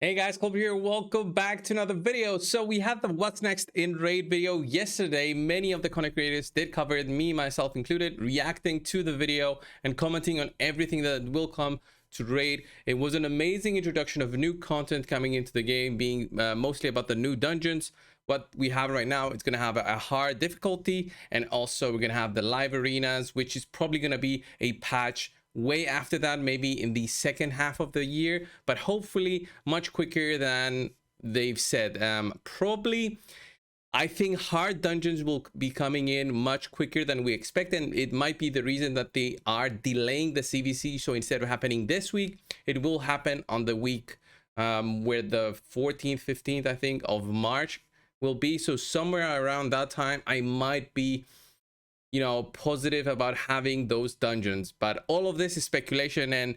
Hey guys, coldbrew here. Welcome back to another video. So we had the what's next in raid video yesterday. Many of the content creators did cover it, me myself included, reacting to the video and commenting on everything that will come to raid. It was an amazing introduction of new content coming into the game, being mostly about the new dungeons. What we have right now, it's going to have a hard difficulty, and also we're going to have the live arenas, which is probably going to be a patch way after that, maybe in the second half of the year, but hopefully much quicker than they've said. Probably I think hard dungeons will be coming in much quicker than we expect, and it might be the reason that they are delaying the CVC. So instead of happening this week, it will happen on the week where the 14th 15th I think of March will be. So somewhere around that time I might be positive about having those dungeons, but all of this is speculation. And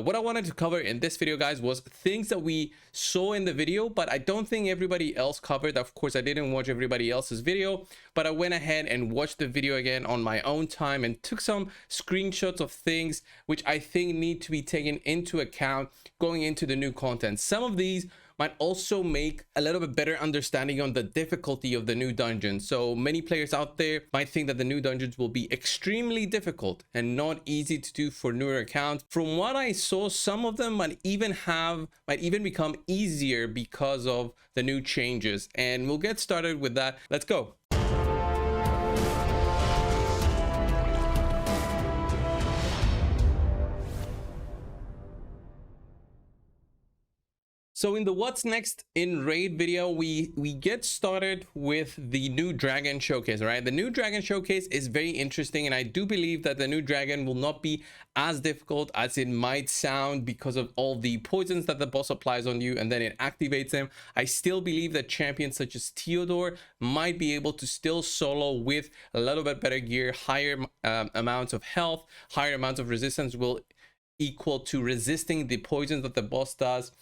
what I wanted to cover in this video, guys, was things that we saw in the video but I don't think everybody else covered. Of course, I didn't watch everybody else's video, but I went ahead and watched the video again on my own time and took some screenshots of things which I think need to be taken into account going into the new content. Some of these might also make a little bit better understanding on the difficulty of the new dungeon. So many players out there might think that the new dungeons will be extremely difficult and not easy to do for newer accounts. From what I saw, some of them might even become easier because of the new changes, and we'll get started with that. Let's go. So in the what's next in raid video, we get started with the new dragon showcase. Right, the new dragon showcase is very interesting, and I do believe that the new dragon will not be as difficult as it might sound because of all the poisons that the boss applies on you and then it activates them. I still believe that champions such as Theodore might be able to still solo with a little bit better gear, higher amounts of health, higher amounts of resistance will equal to resisting the poisons that the boss does.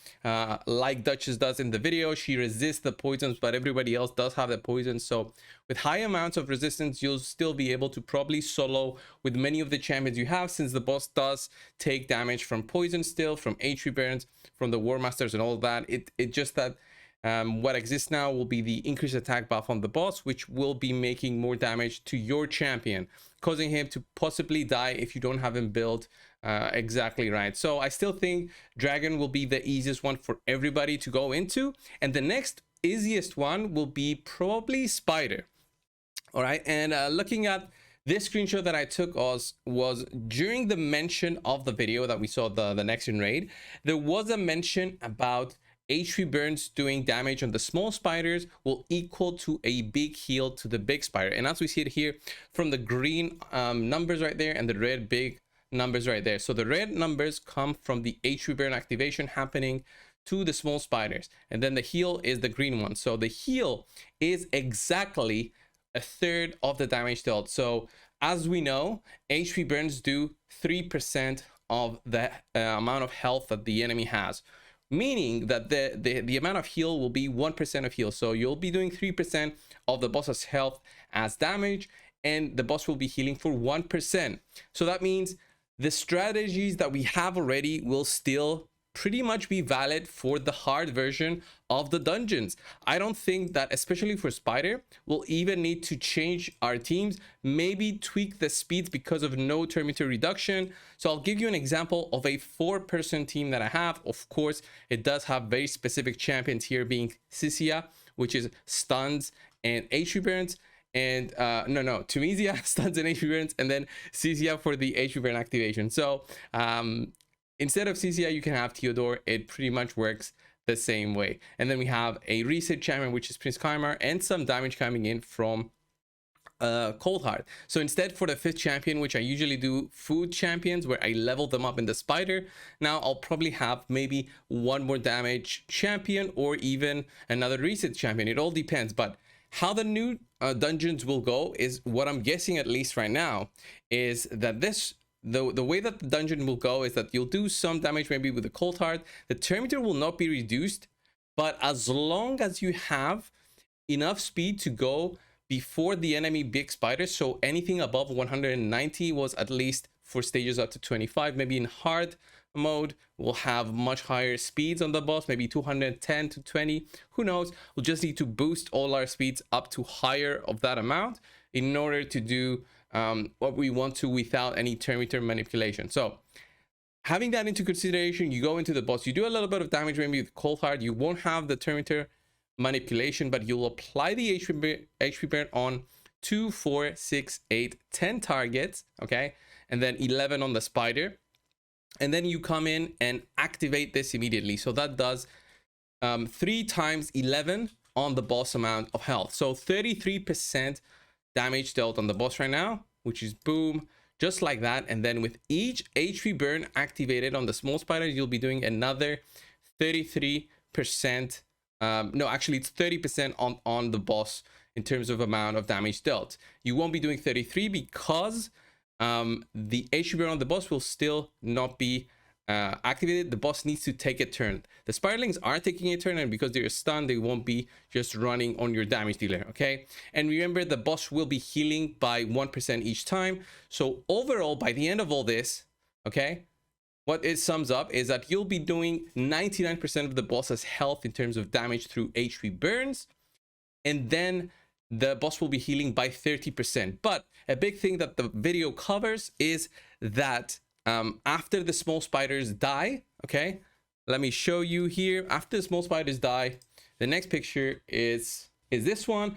Like Duchess does in the video, she resists the poisons, but everybody else does have the poison. So with high amounts of resistance, you'll still be able to probably solo with many of the champions you have, since the boss does take damage from poison still, from HP burns, from the War Masters and all that. It just that what exists now will be the increased attack buff on the boss, which will be making more damage to your champion, causing him to possibly die if you don't have him built exactly right. So I still think dragon will be the easiest one for everybody to go into, and the next easiest one will be probably spider. All right, and looking at this screenshot that I took was during the mention of the video that we saw, the next in raid, there was a mention about HP burns doing damage on the small spiders will equal to a big heal to the big spider. And as we see it here from the green numbers right there and the red big numbers right there. So the red numbers come from the HP burn activation happening to the small spiders, and then the heal is the green one. So the heal is exactly a third of the damage dealt. So as we know, HP burns do 3% of the amount of health that the enemy has, meaning that the amount of heal will be 1% of heal. So you'll be doing 3% of the boss's health as damage, and the boss will be healing for 1%. So that means the strategies that we have already will still pretty much be valid for the hard version of the dungeons. I don't think that, especially for spider, we'll even need to change our teams, maybe tweak the speeds because of no terminator reduction. So I'll give you an example of a 4-person team that I have. Of course, it does have very specific champions here, being Cisia, which is stuns and HP burns, and Tunisia stuns and HP burns, and then Cisia for the HP burn activation. So instead of Cisia, you can have Theodore. It pretty much works the same way. And then we have a reset champion, which is Prince Kaimar, and some damage coming in from Cold Heart. So instead, for the 5th champion, which I usually do food champions where I level them up in the spider, now I'll probably have maybe one more damage champion or even another reset champion. It all depends. But how the new dungeons will go is what I'm guessing, at least right now, is that the way that the dungeon will go is that you'll do some damage maybe with the Cold Heart. The terminator will not be reduced, but as long as you have enough speed to go before the enemy big spider, so anything above 190 was at least for stages up to 25, maybe in hard mode will have much higher speeds on the boss, maybe 210 to 20, who knows. We'll just need to boost all our speeds up to higher of that amount in order to do what we want to without any thermometer manipulation. So having that into consideration, you go into the boss, you do a little bit of damage maybe with cold hard. You won't have the thermometer manipulation, but you'll apply the HP burn on 2, 4, 6, 8, 10 targets, okay, and then 11 on the spider. And then you come in and activate this immediately. So that does 3 times 11 on the boss amount of health. So 33% damage dealt on the boss right now, which is boom, just like that. And then with each HP burn activated on the small spider, you'll be doing another 33%. No, actually it's 30% on the boss in terms of amount of damage dealt. You won't be doing 33 because the HP burn on the boss will still not be activated. The boss needs to take a turn. The spiderlings are taking a turn, and because they're stunned, they won't be just running on your damage dealer, okay? And remember, the boss will be healing by 1% each time. So overall, by the end of all this, okay, what it sums up is that you'll be doing 99% of the boss's health in terms of damage through HP burns, and then the boss will be healing by 30%. But a big thing that the video covers is that after the small spiders die, okay, let me show you here. After the small spiders die, the next picture is this one.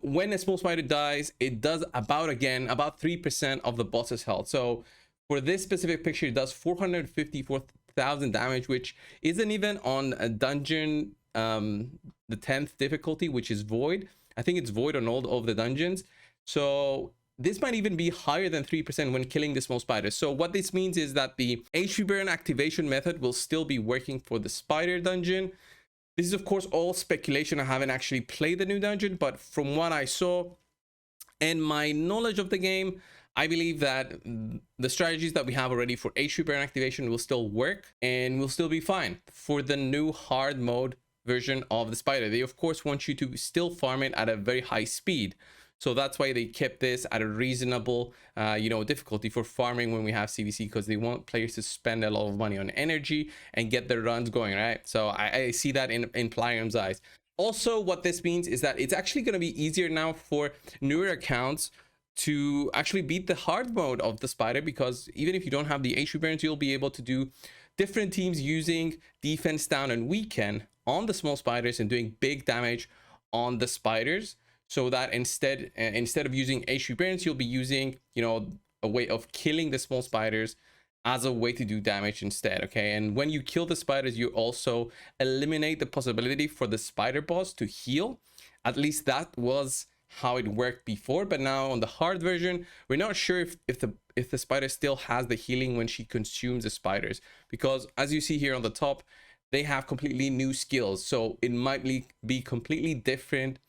When a small spider dies, it does about 3% of the boss's health. So for this specific picture, it does 454,000 damage, which isn't even on a dungeon, the 10th difficulty, which is void. I think it's void on all of the dungeons. So this might even be higher than 3% when killing the small spiders. So what this means is that the HP burn activation method will still be working for the spider dungeon. This is of course all speculation. I haven't actually played the new dungeon, but from what I saw and my knowledge of the game, I believe that the strategies that we have already for HP burn activation will still work and will still be fine for the new hard mode version of the spider. They of course want you to still farm it at a very high speed. So that's why they kept this at a reasonable, difficulty for farming when we have CVC, because they want players to spend a lot of money on energy and get their runs going, right? So I see that in Plarium's eyes. Also, what this means is that it's actually going to be easier now for newer accounts to actually beat the hard mode of the spider, because even if you don't have the HP burns, you'll be able to do different teams using defense down and weaken on the small spiders and doing big damage on the spiders, so that instead of using HP burns, you'll be using a way of killing the small spiders as a way to do damage instead, okay? And when you kill the spiders, you also eliminate the possibility for the spider boss to heal. At least that was how it worked before, but now on the hard version, we're not sure if the spider still has the healing when she consumes the spiders, because as you see here on the top, they have completely new skills. So it might be completely different.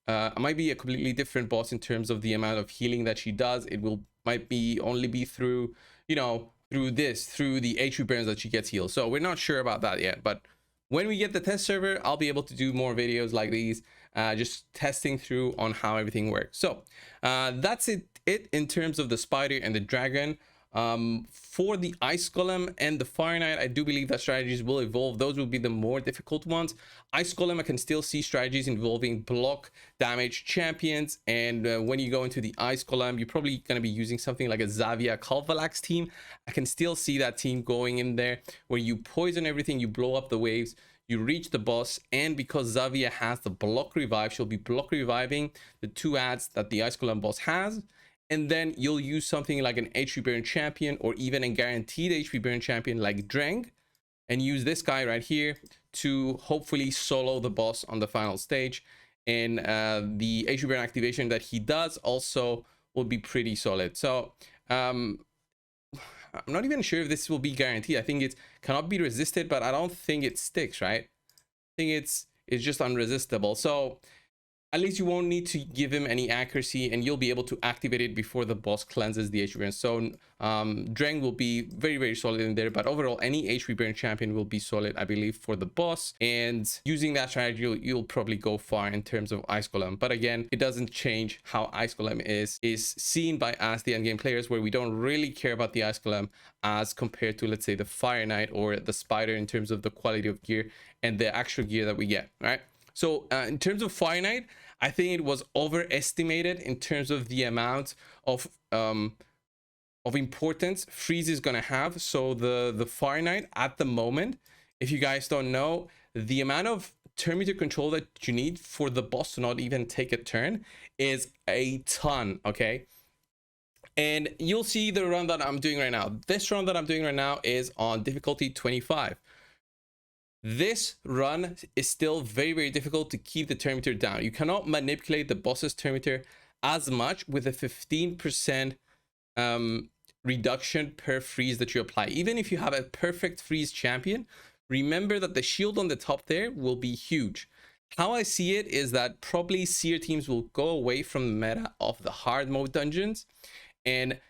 It might be a completely different boss in terms of the amount of healing that she does. It might be only be through through the HP burns that she gets healed. So we're not sure about that yet, but when we get the test server, I'll be able to do more videos like these, just testing through on how everything works. So that's it in terms of the spider and the dragon. For the ice golem and the fire knight, I do believe that strategies will evolve. Those will be the more difficult ones. Ice golem, I can still see strategies involving block damage champions, and when you go into the ice golem, you're probably going to be using something like a Xavia Kalvalax team. I can still see that team going in there where you poison everything, you blow up the waves, you reach the boss, and because Xavia has the block revive, she'll be block reviving the 2 ads that the ice golem boss has. And then you'll use something like an HP burn champion, or even a guaranteed HP burn champion like Dreng, and use this guy right here to hopefully solo the boss on the final stage. And the HP burn activation that he does also will be pretty solid. So I'm not even sure if this will be guaranteed. I think it cannot be resisted, but I don't think it sticks, right? I think it's just unresistible. So at least you won't need to give him any accuracy, and you'll be able to activate it before the boss cleanses the HP burn. So Dreng will be very, very solid in there, but overall any HP burn champion will be solid, I believe, for the boss. And using that strategy, you'll probably go far in terms of Ice Golem. But again, it doesn't change how Ice Golem is seen by us, the endgame players, where we don't really care about the Ice Golem as compared to, let's say, the Fire Knight or the Spider in terms of the quality of gear and the actual gear that we get, right? So in terms of Fire Knight, I think it was overestimated in terms of the amount of importance Freeze is gonna have. So the Fire Knight at the moment, if you guys don't know, the amount of turn meter control that you need for the boss to not even take a turn is a ton, okay? And you'll see the run that I'm doing right now. This run that I'm doing right now is on difficulty 25. This run is still very, very difficult to keep the turn meter down. You cannot manipulate the boss's turn meter as much with a 15% reduction per freeze that you apply. Even if you have a perfect freeze champion, remember that the shield on the top there will be huge. How I see it is that probably seer teams will go away from the meta of the hard mode dungeons, and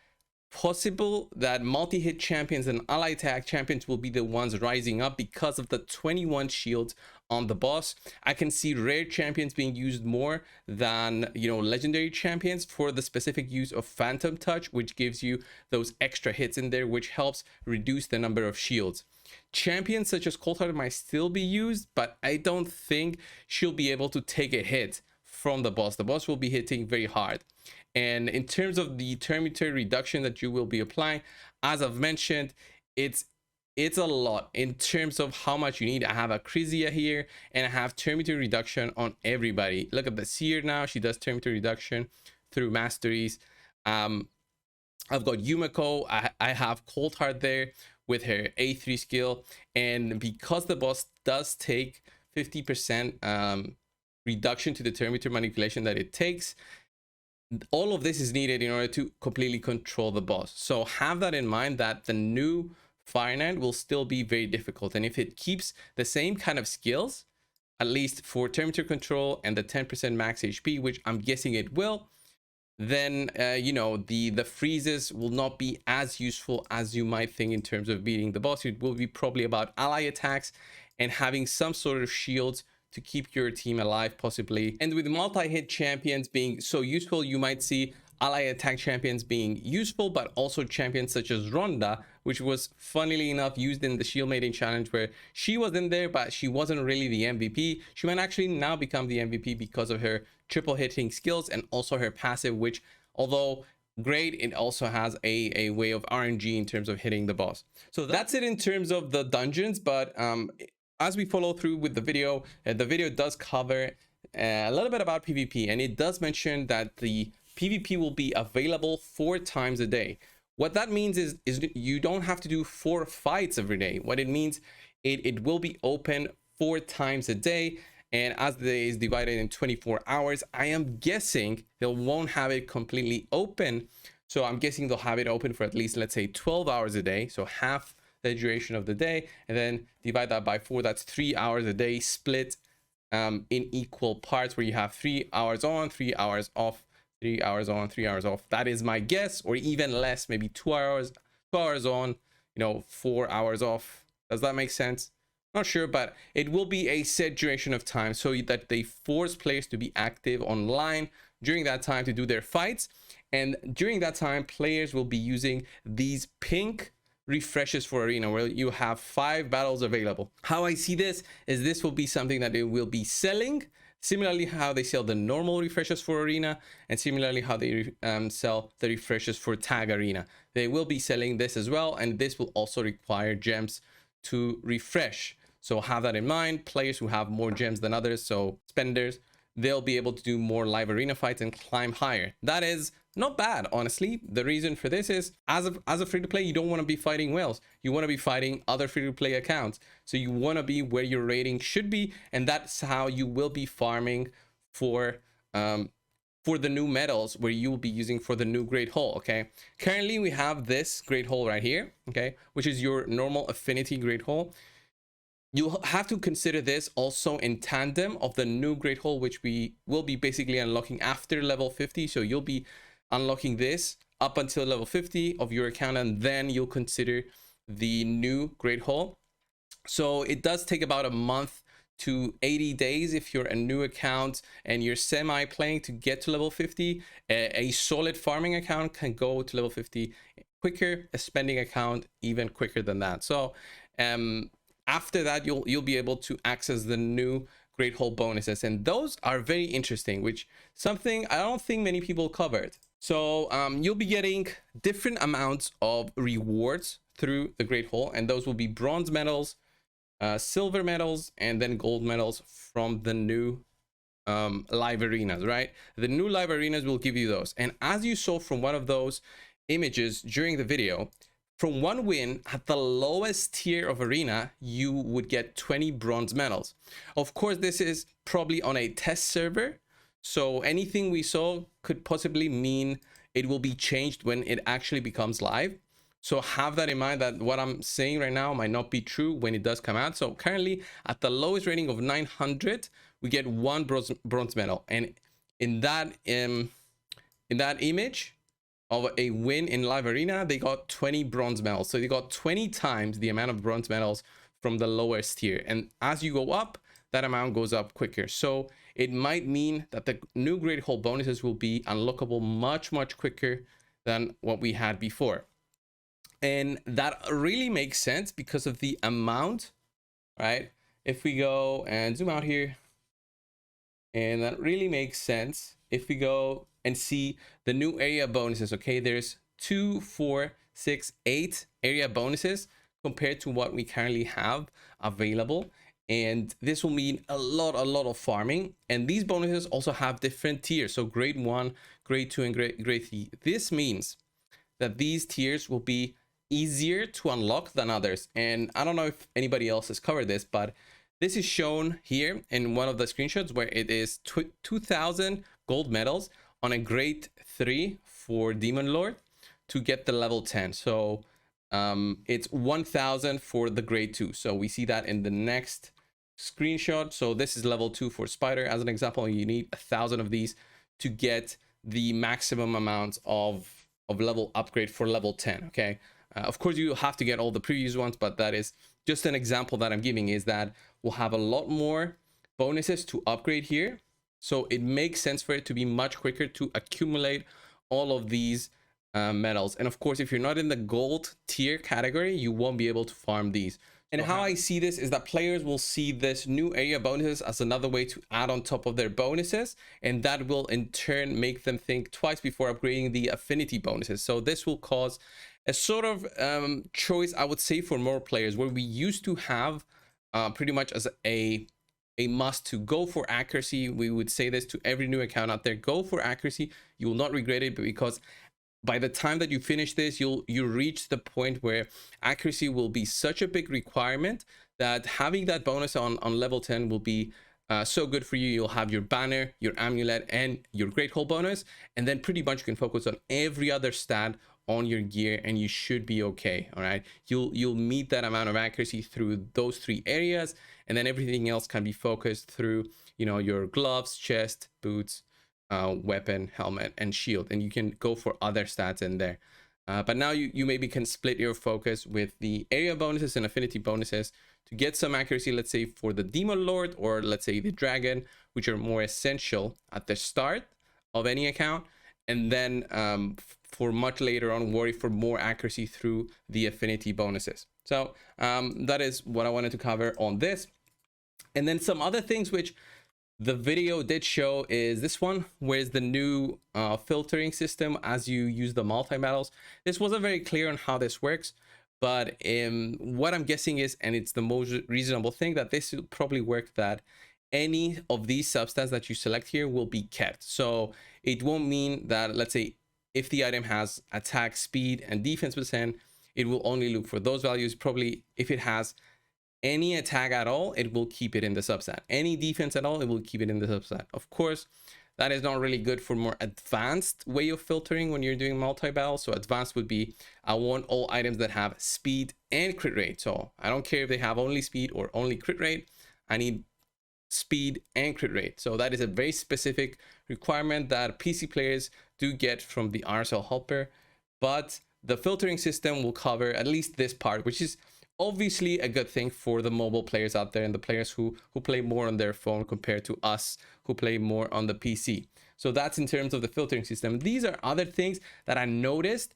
possible that multi-hit champions and ally attack champions will be the ones rising up because of the 21 shields on the boss. I can see rare champions being used more than, you know, legendary champions for the specific use of Phantom Touch, which gives you those extra hits in there, which helps reduce the number of shields. Champions such as Coldheart might still be used, but I don't think she'll be able to take a hit from the boss. The boss will be hitting very hard. And in terms of the turn meter reduction that you will be applying, as I've mentioned, it's a lot in terms of how much you need. I have a Crizia here, and I have turn meter reduction on everybody. Look at the Seer now. She does turn meter reduction through masteries. I've got Yumiko. I have Coldheart there with her A3 skill. And because the boss does take 50% reduction to the turn meter manipulation that it takes, all of this is needed in order to completely control the boss. So have that in mind, that the new Fire Knight will still be very difficult. And if it keeps the same kind of skills, at least for turn meter control and the 10% max HP, which I'm guessing it will, then you know, the freezes will not be as useful as you might think in terms of beating the boss. It will be probably about ally attacks and having some sort of shields to keep your team alive, possibly. And with multi-hit champions being so useful, you might see ally attack champions being useful, but also champions such as Ronda, which was funnily enough used in the Shield Maiden challenge, where she was in there but she wasn't really the MVP. She might actually now become the MVP because of her triple hitting skills and also her passive, which, although great, it also has a way of RNG in terms of hitting the boss. So that's it in terms of the dungeons. But as we follow through with the video does cover a little bit about PvP, and it does mention that the PvP will be available 4 times a day. What that means is you don't have to do 4 fights every day. What it means, it will be open 4 times a day, and as the day is divided in 24 hours, I am guessing they won't have it completely open. So I'm guessing they'll have it open for at least, let's say, 12 hours a day, so half the duration of the day, and then divide that by 4. That's 3 hours a day split in equal parts, where you have 3 hours on, 3 hours off, 3 hours on, 3 hours off. That is my guess, or even less, maybe 2 hours on, you know, 4 hours off. Does that make sense? Not sure, but it will be a set duration of time so that they force players to be active online during that time to do their fights. And during that time, players will be using these pink refreshes for arena, where you have 5 battles available. How I see this is this will be something that they will be selling, similarly how they sell the normal refreshes for arena, and similarly how they sell the refreshes for tag arena. They will be selling this as well, and this will also require gems to refresh. So have that in mind. Players who have more gems than others, so spenders, they'll be able to do more live arena fights and climb higher. That is not bad, honestly. The reason for this is, as a free-to-play, you don't want to be fighting whales. You want to be fighting other free-to-play accounts. So you want to be where your rating should be, and that's how you will be farming for the new medals, where you will be using for the new Great Hall. Okay, currently we have this Great Hall right here, okay, which is your normal affinity Great Hall. you'll have to consider this also in tandem of the new great hall, which we will be basically unlocking after level 50. So you'll be unlocking this up until level 50 of your account, and then you'll consider the new great hall. So it does take about a month to 80 days if you're a new account and you're semi playing to get to level 50. A solid farming account can go to level 50 quicker, a spending account even quicker than that. So after that, you'll be able to access the new great hall bonuses, and those are very interesting, which something I don't think many people covered. So you'll be getting different amounts of rewards through the great hall, and those will be bronze medals, silver medals, and then gold medals from the new live arenas, right? The new live arenas will give you those. And as you saw from one of those images during the video, from one win at the lowest tier of arena, you would get 20 bronze medals. Of course, this is probably on a test server, so anything we saw could possibly mean it will be changed when it actually becomes live. So have that in mind, that what I'm saying right now might not be true when it does come out. So currently at the lowest rating of 900, we get one bronze medal. And in that image of a win in live arena, they got 20 bronze medals. So they got 20 times the amount of bronze medals from the lowest tier. And as you go up, that amount goes up quicker. So it might mean that the new great hall bonuses will be unlockable much quicker than what we had before. And that really makes sense because of the amount, right? If we go and zoom out here, and that really makes sense if we go and see the new area bonuses. Okay, there's 2, 4, 6, 8 area bonuses compared to what we currently have available, and this will mean a lot of farming. And these bonuses also have different tiers, so grade 1, grade 2, and grade 3. This means that these tiers will be easier to unlock than others. And I don't know if anybody else has covered this, but this is shown here in one of the screenshots where it is 2,000 gold medals on a grade 3 for Demon Lord to get the level 10. So it's 1,000 for the grade 2. So we see that in the next screenshot. So this is level 2 for Spider as an example. You need 1,000 of these to get the maximum amount of level upgrade for level 10. Okay, of course you have to get all the previous ones, but that is just an example that I'm giving, is that we'll have a lot more bonuses to upgrade here. So it makes sense for it to be much quicker to accumulate all of these medals. And of course, if you're not in the gold tier category, you won't be able to farm these. And how I see this is that players will see this new area bonuses as another way to add on top of their bonuses, and that will in turn make them think twice before upgrading the affinity bonuses. So this will cause a sort of choice, I would say, for more players, where we used to have pretty much as a must to go for accuracy. We would say this to every new account out there: go for accuracy. You will not regret it, but because by the time that you finish this, you reach the point where accuracy will be such a big requirement that having that bonus on level 10 will be so good for you. You'll have your banner, your amulet, and your great hall bonus, and then pretty much you can focus on every other stat on your gear, and you should be okay. All right, you'll meet that amount of accuracy through those 3 areas, and then everything else can be focused through, you know, your gloves, chest, boots, weapon, helmet, and shield, and you can go for other stats in there. But now you maybe can split your focus with the area bonuses and affinity bonuses to get some accuracy, let's say for the Demon Lord, or let's say the Dragon, which are more essential at the start of any account, and then for much later on worry for more accuracy through the affinity bonuses. So that is what I wanted to cover on this. And then some other things which the video did show is this one, where's the new filtering system as you use the multi-battles. This wasn't very clear on how this works, but what I'm guessing is, and it's the most reasonable thing, that this will probably work that any of these substats that you select here will be kept. So it won't mean that, let's say, if the item has attack, speed, and defense %, it will only look for those values. Probably if it has any attack at all, it will keep it in the substat. Any defense at all, it will keep it in the substat. Of course, That is not really good for more advanced way of filtering when you're doing multi-battle. So advanced would be, I want all items that have speed and crit rate. So I don't care if they have only speed or only crit rate. I need speed and crit rate. So that is a very specific requirement that PC players do get from the RSL helper. But the filtering system will cover at least this part, which is obviously a good thing for the mobile players out there and the players who play more on their phone compared to us who play more on the PC. So that's in terms of the filtering system. These are other things that I noticed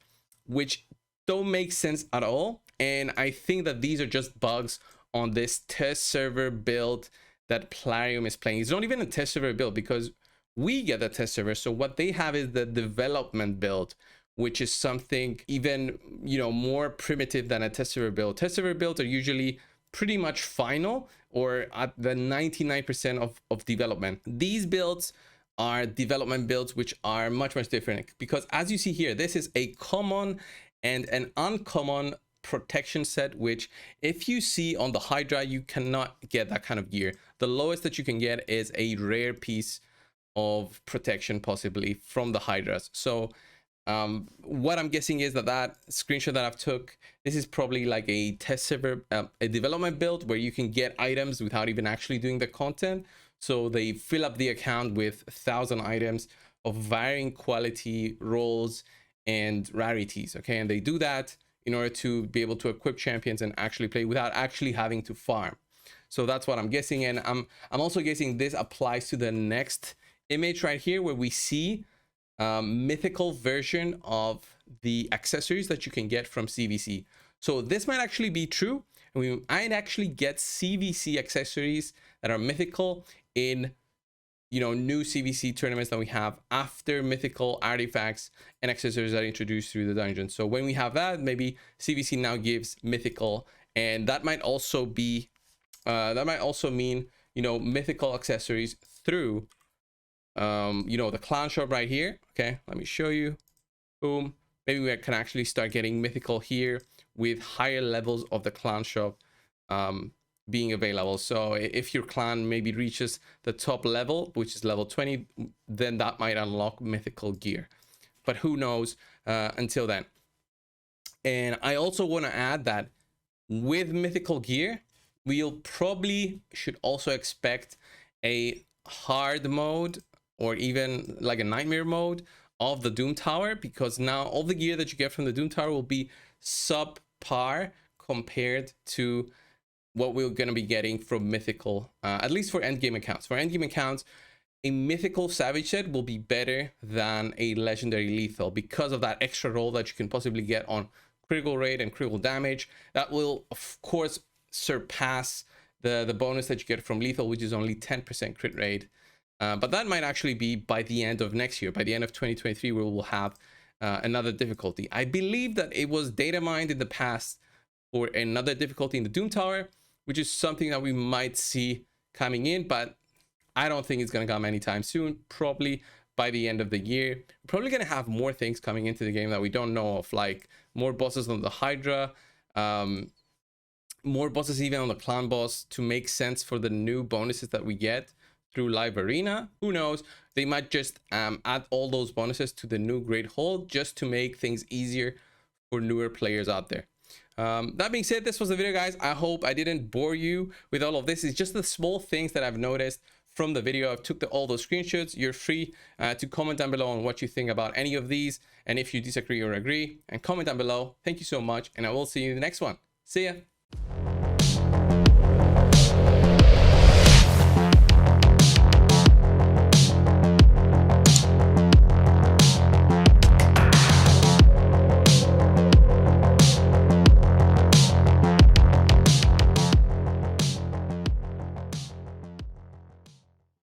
which don't make sense at all, and I think that these are just bugs on this test server build that Plarium is playing. It's not even a test server build because we get the test server. So what they have is the development build, which is something even, you know, more primitive than a test server build. Test server builds are usually pretty much final or at the 99% of development. These builds are development builds, which are much different, because as you see here, this is a common and an uncommon protection set, which if you see on the Hydra, you cannot get that kind of gear. The lowest that you can get is a rare piece of protection, possibly from the Hydras. So what I'm guessing is that screenshot that I've took, this is probably like a test server, a development build where you can get items without even actually doing the content. So they fill up the account with 1,000 items of varying quality, roles, and rarities. Okay, and they do that in order to be able to equip champions and actually play without actually having to farm. So that's what I'm guessing, and I'm also guessing this applies to the next image right here, where we see mythical version of the accessories that you can get from CVC. So this might actually be true, and we might actually get CVC accessories that are mythical in, you know, new CVC tournaments that we have after mythical artifacts and accessories that are introduced through the dungeon. So when we have that, maybe CVC now gives mythical, and that might also be that might also mean, you know, mythical accessories through you know, the clan shop right here. Okay, let me show you. Boom. Maybe we can actually start getting mythical here with higher levels of the clan shop being available. So if your clan maybe reaches the top level, which is level 20, then that might unlock mythical gear, but who knows until then. And I also want to add that with mythical gear, we'll probably should also expect a hard mode or even like a nightmare mode of the Doom Tower, because now all the gear that you get from the Doom Tower will be subpar compared to what we're going to be getting from mythical, at least for endgame accounts. For endgame accounts, a mythical savage set will be better than a legendary lethal because of that extra roll that you can possibly get on critical rate and critical damage. That will of course surpass the bonus that you get from lethal, which is only 10% crit rate. But that might actually be by the end of next year, by the end of 2023, where we'll have another difficulty. I believe that it was data mined in the past for another difficulty in the Doom Tower, which is something that we might see coming in, but I don't think it's going to come anytime soon. Probably by the end of the year. We're probably going to have more things coming into the game that we don't know of, like more bosses on the Hydra, more bosses even on the clan boss, to make sense for the new bonuses that we get through live arena. Who knows, they might just add all those bonuses to the new Great Hall just to make things easier for newer players out there. That being said, this was the video, guys. I hope I didn't bore you with all of this. It's just the small things that I've noticed from the video. I've took all those screenshots. You're free to comment down below on what you think about any of these, and if you disagree or agree, and comment down below. Thank you so much, and I will see you in the next one. See ya.